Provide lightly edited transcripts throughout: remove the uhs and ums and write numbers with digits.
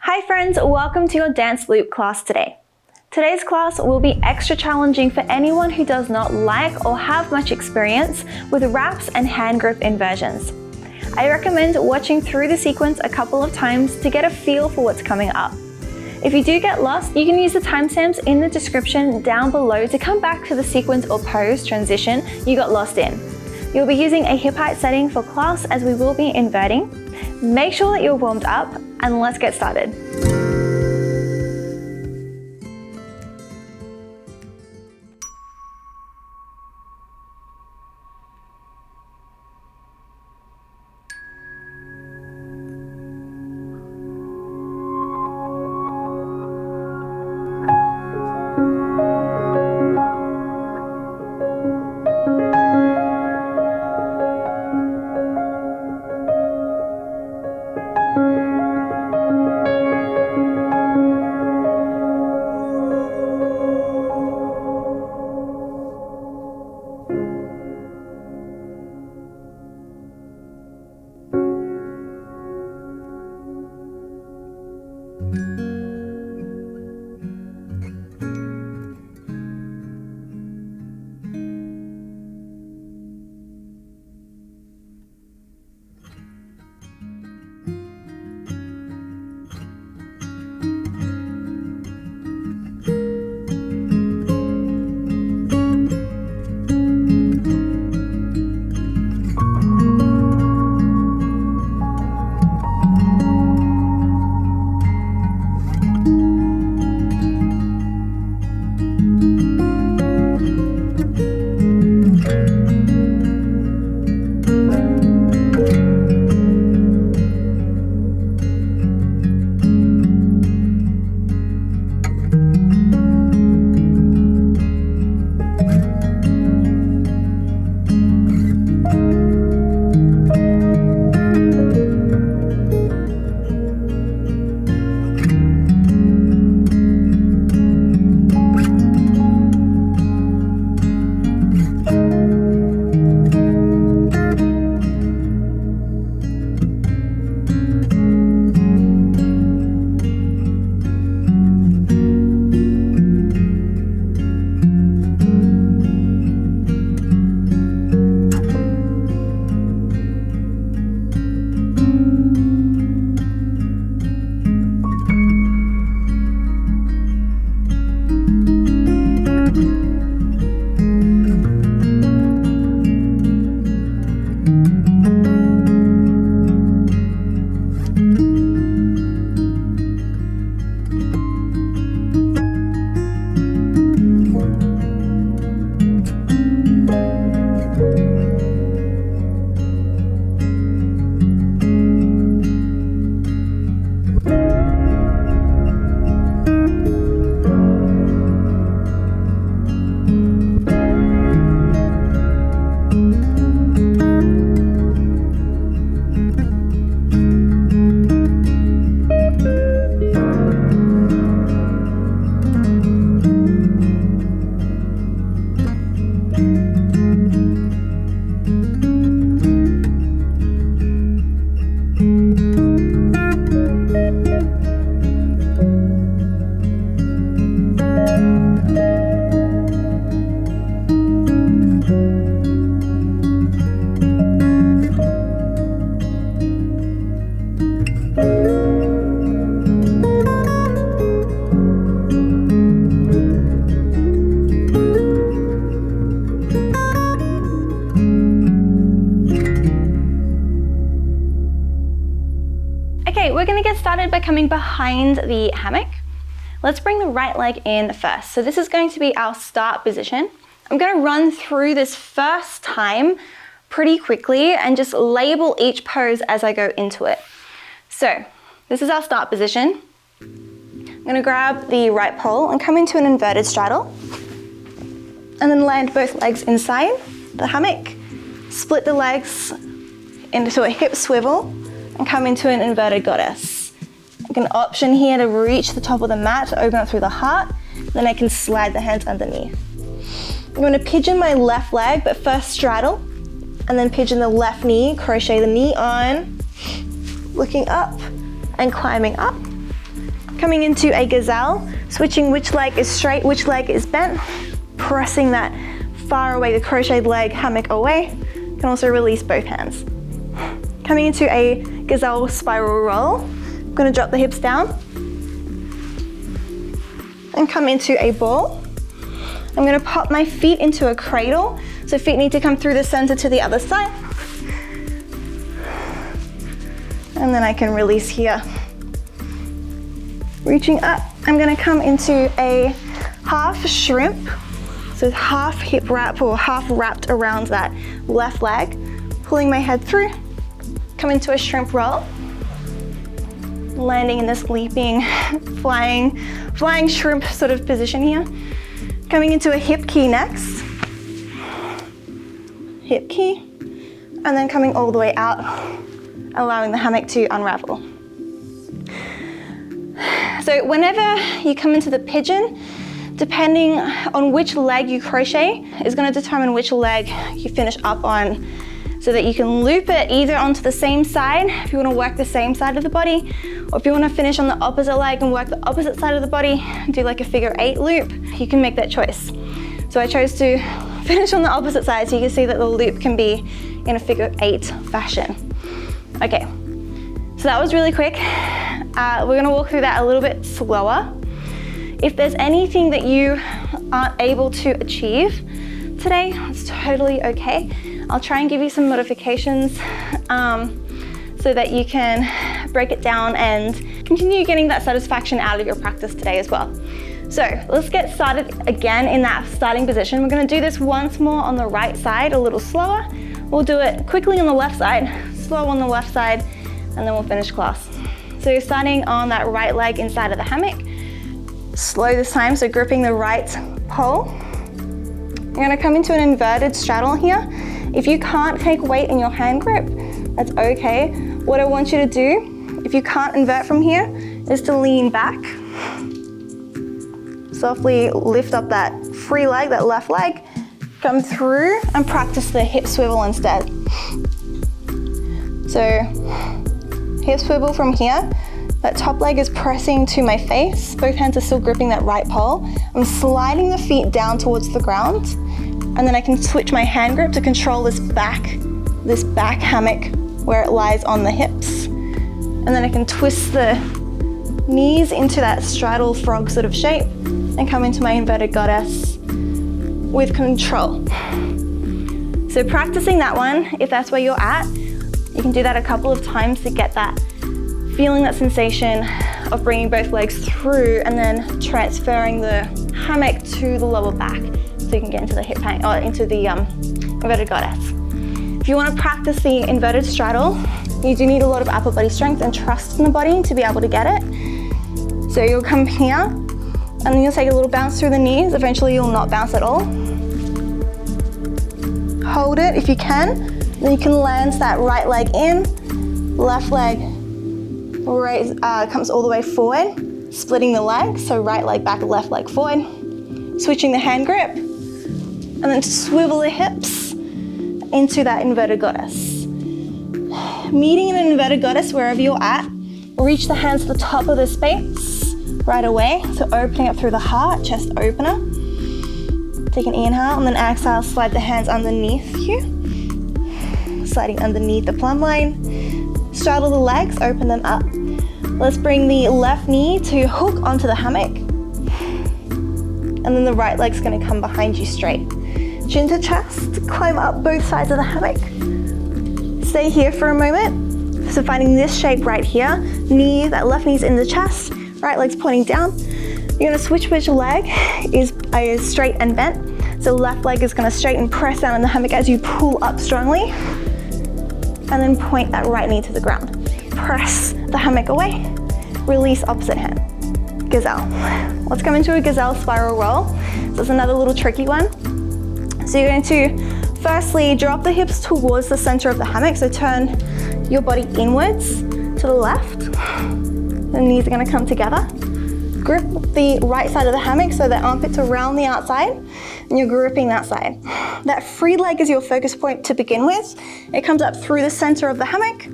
Hi friends, welcome to your dance loop class today. Today's class will be extra challenging for anyone who does not like or have much experience with wraps and hand grip inversions. I recommend watching through the sequence a couple of times to get a feel for what's coming up. If you do get lost, you can use the timestamps in the description down below to come back to the sequence or pose transition you got lost in. You'll be using a hip height setting for class as we will be inverting. Make sure that you're warmed up and let's get started. Okay, we're gonna get started by coming behind the hammock. Let's bring the right leg in first. So this is going to be our start position. I'm gonna run through this first time pretty quickly and just label each pose as I go into it. So this is our start position. I'm gonna grab the right pole and come into an inverted straddle and then land both legs inside the hammock, split the legs into a hip swivel and come into an inverted goddess. I can option here to reach the top of the mat to open up through the heart, then I can slide the hands underneath. I'm going to pigeon my left leg, but first straddle, and then pigeon the left knee, crochet the knee on, looking up and climbing up, Coming into a Gazelle, switching which leg is straight, which leg is bent, pressing that far away, the crocheted leg hammock away. You can also release both hands. Coming into a Gazelle spiral roll, I'm gonna drop the hips down and come into a ball. I'm gonna pop my feet into a cradle, so feet need to come through the center to the other side. And then I can release here. Reaching up, I'm gonna come into a half shrimp. So half hip wrap or half wrapped around that left leg. Pulling my head through, come into a shrimp roll. Landing in this leaping, flying shrimp sort of position here. Coming into a hip key next. Hip key, and then coming all the way out, allowing the hammock to unravel. So whenever you come into the pigeon, depending on which leg you crochet is going to determine which leg you finish up on, so that you can loop it either onto the same side if you want to work the same side of the body, or if you want to finish on the opposite leg and work the opposite side of the body, do like a figure 8 loop, you can make that choice. So I chose to finish on the opposite side so you can see that the loop can be in a figure 8 fashion. Okay, so that was really quick. We're gonna walk through that a little bit slower. If there's anything that you aren't able to achieve today, it's totally okay. I'll try and give you some modifications so that you can break it down and continue getting that satisfaction out of your practice today as well. So let's get started again in that starting position. We're gonna do this once more on the right side, a little slower. We'll do it quickly on the left side, slow on the left side, and then we'll finish class. So you're starting on that right leg inside of the hammock. Slow this time, so gripping the right pole. You're gonna come into an inverted straddle here. If you can't take weight in your hand grip, that's okay. What I want you to do, if you can't invert from here, is to lean back. Softly lift up that free leg, that left leg, come through and practice the hip swivel instead. So hip swivel from here. That top leg is pressing to my face. Both hands are still gripping that right pole. I'm sliding the feet down towards the ground, and then I can switch my hand grip to control this back hammock where it lies on the hips. And then I can twist the knees into that straddle frog sort of shape and come into my inverted goddess with control. So practicing that one, if that's where you're at, you can do that a couple of times to get that feeling, that sensation of bringing both legs through and then transferring the hammock to the lower back so you can get into the hip hang, or into the inverted goddess. If you want to practice the inverted straddle, you do need a lot of upper body strength and trust in the body to be able to get it. So you'll come here and then you'll take a little bounce through the knees. Eventually you'll not bounce at all. Hold it if you can. Then you can land that right leg in, left leg comes all the way forward, splitting the leg, so right leg back, left leg forward, switching the hand grip, and then swivel the hips into that inverted goddess. Meeting in an inverted goddess wherever you're at, reach the hands to the top of the space right away, so opening up through the heart, chest opener. Take an inhale and then exhale, slide the hands underneath you, sliding underneath the plumb line. Straddle the legs, open them up. Let's bring the left knee to hook onto the hammock. And then the right leg's gonna come behind you straight. Chin to chest, climb up both sides of the hammock. Stay here for a moment. So finding this shape right here, that left knee's in the chest, right leg's pointing down. You're gonna switch which leg is straight and bent. So left leg is gonna straighten, press down in the hammock as you pull up strongly. And then point that right knee to the ground. Press the hammock away, release opposite hand. Gazelle. Let's come into a Gazelle spiral roll. So it's another little tricky one. So you're going to firstly drop the hips towards the center of the hammock, so turn your body inwards to the left. The knees are gonna come together. Grip the right side of the hammock so that armpits are around the outside, and you're gripping that side. That free leg is your focus point to begin with. It comes up through the center of the hammock,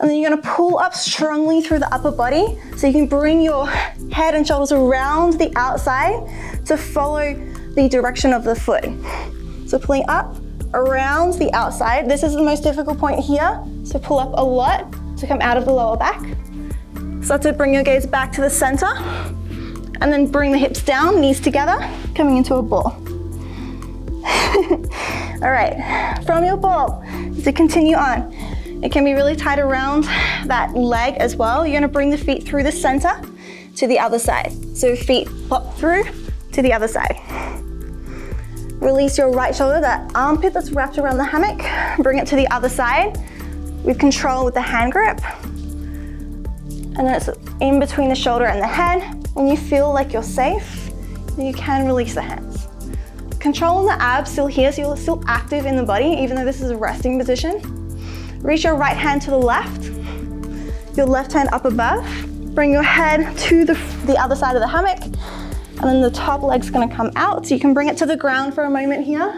And then you're gonna pull up strongly through the upper body so you can bring your head and shoulders around the outside to follow the direction of the foot. So pulling up, around the outside. This is the most difficult point here. So pull up a lot to come out of the lower back. Start to bring your gaze back to the center and then bring the hips down, knees together, coming into a ball. All right, from your ball, to continue on. It can be really tight around that leg as well. You're gonna bring the feet through the center to the other side. So feet pop through to the other side. Release your right shoulder, that armpit that's wrapped around the hammock. Bring it to the other side with control with the hand grip. And then it's in between the shoulder and the head. When you feel like you're safe, you can release the hands. Control on the abs still here, so you're still active in the body, even though this is a resting position. Reach your right hand to the left, your left hand up above. Bring your head to the other side of the hammock. And then the top leg's gonna come out, so you can bring it to the ground for a moment here.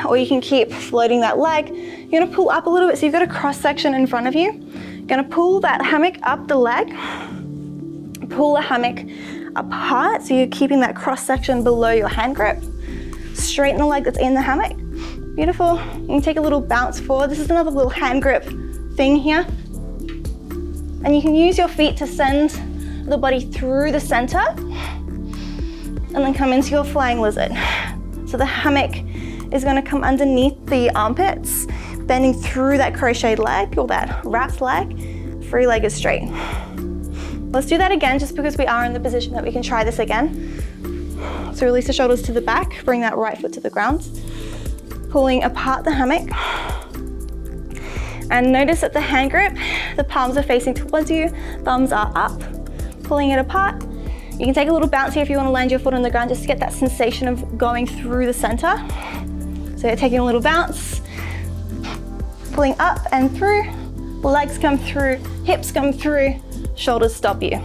Or you can keep floating that leg. You're gonna pull up a little bit, so you've got a cross section in front of you. You're gonna pull that hammock up the leg. Pull the hammock apart, so you're keeping that cross section below your hand grip. Straighten the leg that's in the hammock. Beautiful. You can take a little bounce forward. This is another little hand grip thing here. And you can use your feet to send the body through the center and then come into your flying lizard. So the hammock is going to come underneath the armpits, bending through that crocheted leg or that wrapped leg. Free leg is straight. Let's do that again, just because we are in the position that we can try this again. So release the shoulders to the back, bring that right foot to the ground, pulling apart the hammock. And notice that the hand grip, the palms are facing towards you, thumbs are up. Pulling it apart. You can take a little bounce here if you want to land your foot on the ground, just to get that sensation of going through the center. So you're taking a little bounce, pulling up and through, legs come through, hips come through, shoulders stop you.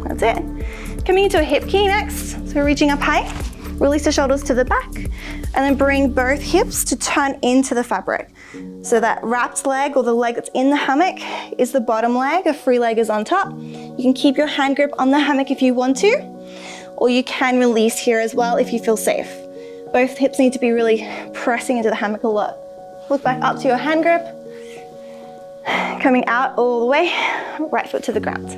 That's it. Coming into a hip key next. So we're reaching up high, release the shoulders to the back, and then bring both hips to turn into the fabric. So that wrapped leg, or the leg that's in the hammock, is the bottom leg, a free leg is on top. You can keep your hand grip on the hammock if you want to, or you can release here as well if you feel safe. Both hips need to be really pressing into the hammock a lot. Look back up to your hand grip, coming out all the way, right foot to the ground.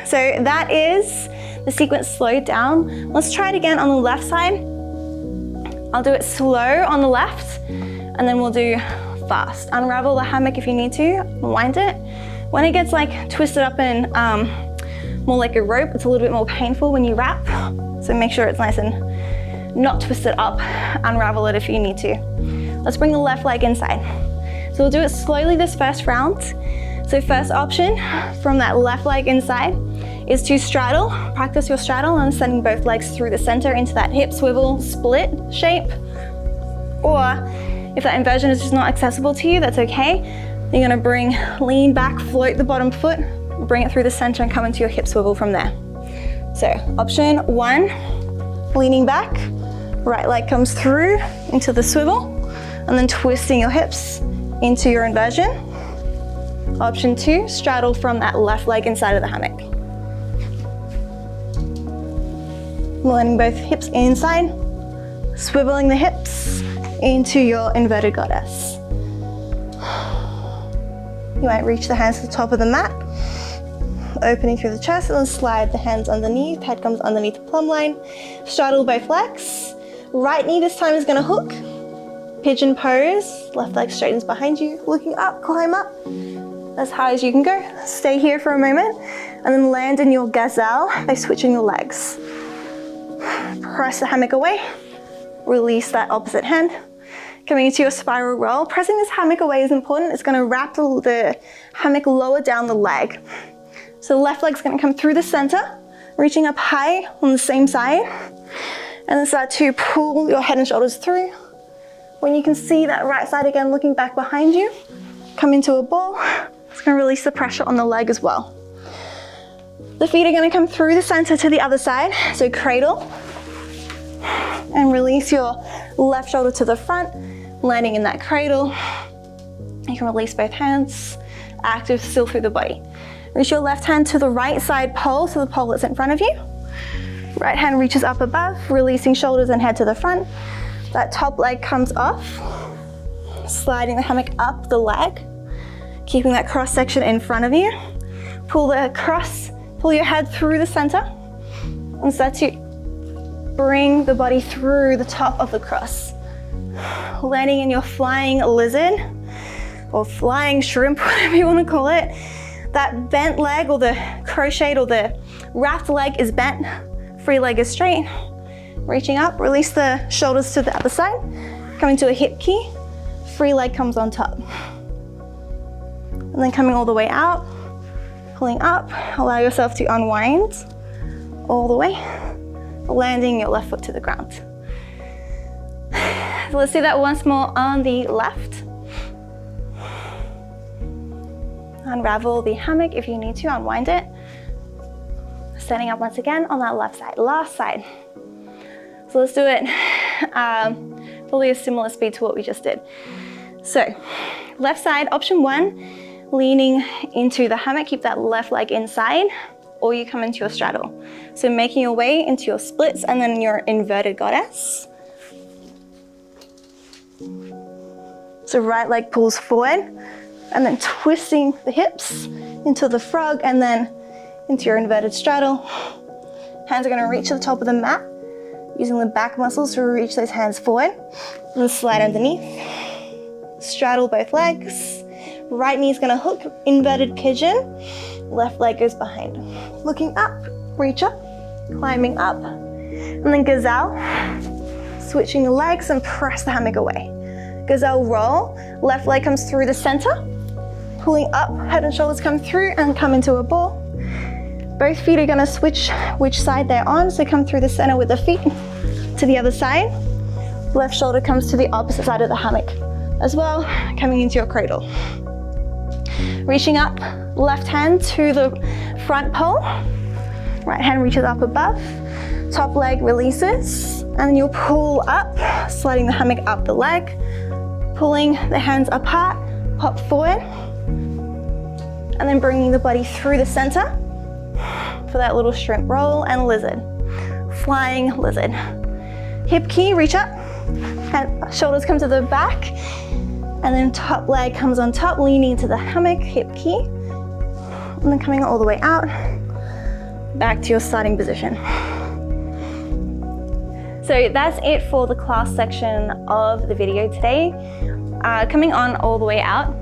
So that is the sequence slowed down. Let's try it again on the left side. I'll do it slow on the left, and then we'll do fast. Unravel the hammock if you need to, wind it. When it gets like twisted up and more like a rope, it's a little bit more painful when you wrap. So make sure it's nice and not twisted up. Unravel it if you need to. Let's bring the left leg inside. So we'll do it slowly this first round. So first option from that left leg inside is to straddle. Practice your straddle and sending both legs through the center into that hip swivel split shape. Or if that inversion is just not accessible to you, that's okay. You're gonna lean back, float the bottom foot, bring it through the center and come into your hip swivel from there. So option one, leaning back, right leg comes through into the swivel, and then twisting your hips into your inversion. Option two, straddle from that left leg inside of the hammock. Landing both hips inside, swiveling the hips into your inverted goddess. You might reach the hands to the top of the mat, opening through the chest, and then slide the hands underneath, head comes underneath the plumb line. Straddle both legs. Right knee this time is gonna hook. Pigeon pose, left leg straightens behind you, looking up, climb up as high as you can go. Stay here for a moment, and then land in your gazelle by switching the legs. Press the hammock away, release that opposite hand. Coming into your spiral roll. Pressing this hammock away is important. It's gonna wrap the hammock lower down the leg. So the left leg's gonna come through the center, reaching up high on the same side, and then start to pull your head and shoulders through. When you can see that right side again, looking back behind you, come into a ball. It's gonna release the pressure on the leg as well. The feet are gonna come through the center to the other side, so cradle. And release your left shoulder to the front, landing in that cradle. You can release both hands, active still through the body. Reach your left hand to the right side pole, to the pole that's in front of you. Right hand reaches up above, releasing shoulders and head to the front. That top leg comes off, sliding the hammock up the leg, keeping that cross section in front of you. Pull your head through the center and start to bring the body through the top of the cross. Landing in your flying lizard or flying shrimp, whatever you want to call it. That bent leg or the crocheted or the wrapped leg is bent, free leg is straight. Reaching up, release the shoulders to the other side, coming to a hip key, free leg comes on top. And then coming all the way out, pulling up, allow yourself to unwind all the way, landing your left foot to the ground. So let's do that once more on the left. Unravel the hammock if you need to, unwind it. Standing up once again on that left side, last side. So let's do it probably a similar speed to what we just did. So left side, option 1, leaning into the hammock, keep that left leg inside, or you come into your straddle. So making your way into your splits and then your inverted goddess. So right leg pulls forward and then twisting the hips into the frog and then into your inverted straddle. Hands are going to reach to the top of the mat, using the back muscles to reach those hands forward and then slide underneath. Straddle both legs. Right knee is going to hook, inverted pigeon. Left leg goes behind. Looking up, reach up, climbing up. And then Gazelle, switching the legs and press the hammock away. Gazelle roll, left leg comes through the center. Pulling up, head and shoulders come through and come into a ball. Both feet are gonna switch which side they're on, so come through the center with the feet to the other side. Left shoulder comes to the opposite side of the hammock as well, coming into your cradle. Reaching up, left hand to the front pole. Right hand reaches up above. Top leg releases, and then you'll pull up, sliding the hammock up the leg, pulling the hands apart, pop forward, and then bringing the body through the center for that little shrimp roll and lizard. Flying lizard. Hip key, reach up, and shoulders come to the back, and then top leg comes on top, leaning into the hammock, hip key, and then coming all the way out, back to your starting position. So that's it for the class section of the video today. Coming on all the way out.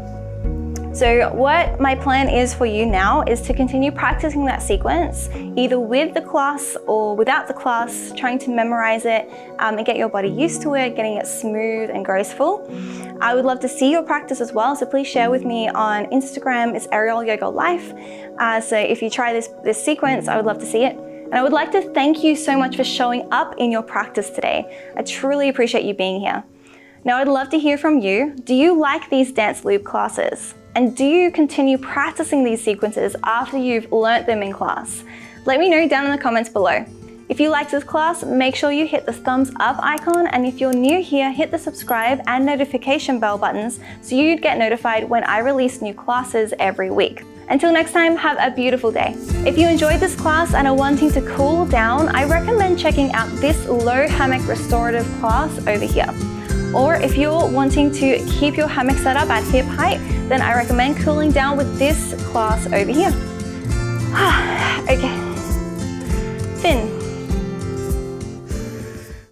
So what my plan is for you now is to continue practicing that sequence, either with the class or without the class, trying to memorize it and get your body used to it, getting it smooth and graceful. I would love to see your practice as well, so please share with me on Instagram. It's Ariel Yoga Life. So if you try this sequence, I would love to see it. And I would like to thank you so much for showing up in your practice today. I truly appreciate you being here. Now I'd love to hear from you. Do you like these dance loop classes? And do you continue practicing these sequences after you've learnt them in class? Let me know down in the comments below. If you liked this class, make sure you hit the thumbs up icon, and if you're new here, hit the subscribe and notification bell buttons so you'd get notified when I release new classes every week. Until next time, have a beautiful day. If you enjoyed this class and are wanting to cool down, I recommend checking out this low hammock restorative class over here. Or if you're wanting to keep your hammock set up at hip height, then I recommend cooling down with this class over here. Okay.